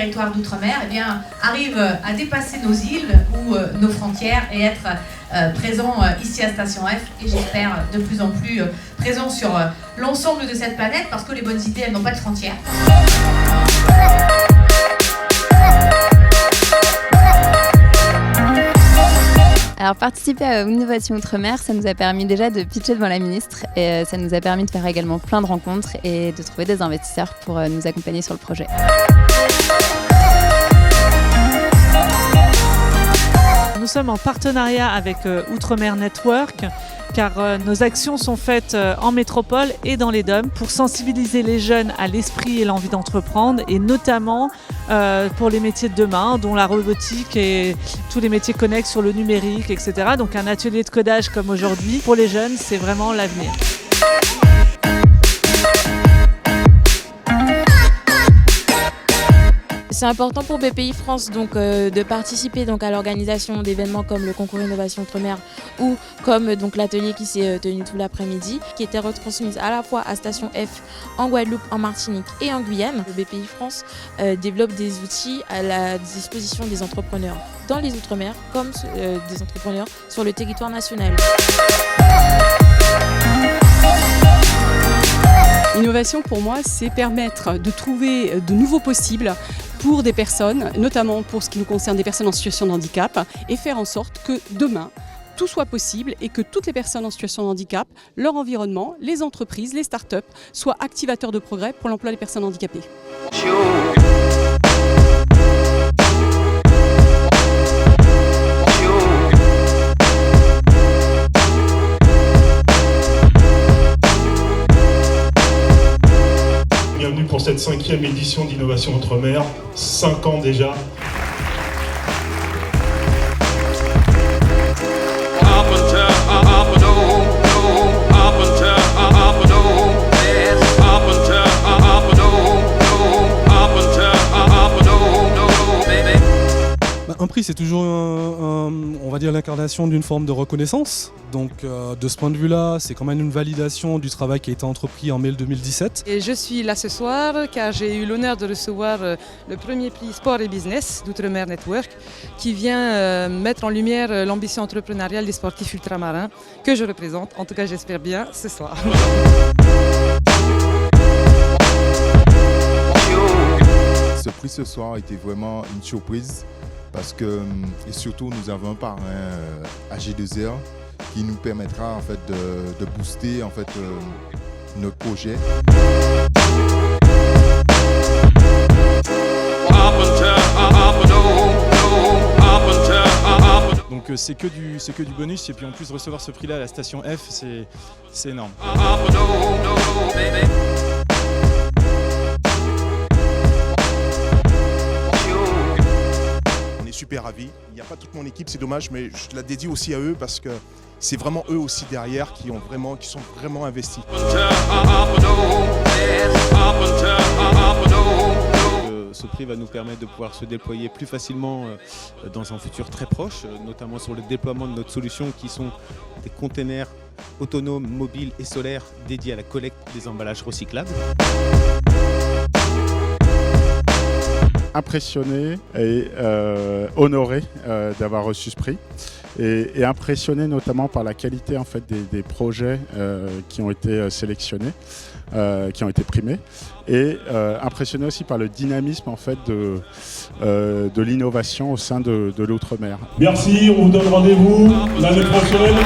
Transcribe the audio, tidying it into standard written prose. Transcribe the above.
territoires d'outre-mer arrive à dépasser nos îles ou nos frontières et être présent ici à Station F et j'espère de plus en plus présent sur l'ensemble de cette planète parce que les bonnes idées, elles n'ont pas de frontières. Alors participer à Innovation Outre-mer, ça nous a permis déjà de pitcher devant la ministre et ça nous a permis de faire également plein de rencontres et de trouver des investisseurs pour nous accompagner sur le projet. Nous sommes en partenariat avec Outre-mer Network car nos actions sont faites en métropole et dans les DOM pour sensibiliser les jeunes à l'esprit et l'envie d'entreprendre et notamment pour les métiers de demain dont la robotique et tous les métiers connexes sur le numérique, etc. Donc un atelier de codage comme aujourd'hui, pour les jeunes, c'est vraiment l'avenir. C'est important pour BPI France de participer à l'organisation d'événements comme le concours Innovation Outre-mer ou comme l'atelier qui s'est tenu tout l'après-midi, qui était retransmis à la fois à Station F en Guadeloupe, en Martinique et en Guyane. Le BPI France développe des outils à la disposition des entrepreneurs dans les Outre-mer comme des entrepreneurs sur le territoire national. L'innovation pour moi, c'est permettre de trouver de nouveaux possibles pour des personnes, notamment pour ce qui nous concerne des personnes en situation de handicap, et faire en sorte que demain, tout soit possible et que toutes les personnes en situation de handicap, leur environnement, les entreprises, les start-up, soient activateurs de progrès pour l'emploi des personnes handicapées. Bienvenue pour cette 5e édition d'Innovation Outre-mer, 5 ans déjà. Un prix, c'est toujours, on va dire, l'incarnation d'une forme de reconnaissance. Donc, de ce point de vue-là, c'est quand même une validation du travail qui a été entrepris en mai 2017. Et je suis là ce soir car j'ai eu l'honneur de recevoir le premier prix Sport et Business d'Outre-mer Network qui vient mettre en lumière l'ambition entrepreneuriale des sportifs ultramarins que je représente, en tout cas j'espère bien, ce soir. Ce prix ce soir a été vraiment une surprise parce que, et surtout, nous avons un parrain AG2R qui nous permettra en fait de booster en fait notre projet. Donc c'est que du bonus et puis en plus recevoir ce prix là à la Station F, c'est énorme. Super ravi. Il n'y a pas toute mon équipe, c'est dommage, mais je la dédie aussi à eux parce que c'est vraiment eux aussi derrière qui sont vraiment investis. Ce prix va nous permettre de pouvoir se déployer plus facilement dans un futur très proche, notamment sur le déploiement de notre solution qui sont des containers autonomes, mobiles et solaires dédiés à la collecte des emballages recyclables. Impressionné et honoré d'avoir reçu ce prix et impressionné notamment par la qualité en fait des projets qui ont été sélectionnés, qui ont été primés et impressionné aussi par le dynamisme en fait de l'innovation au sein de l'Outre-mer. Merci, on vous donne rendez-vous l'année prochaine.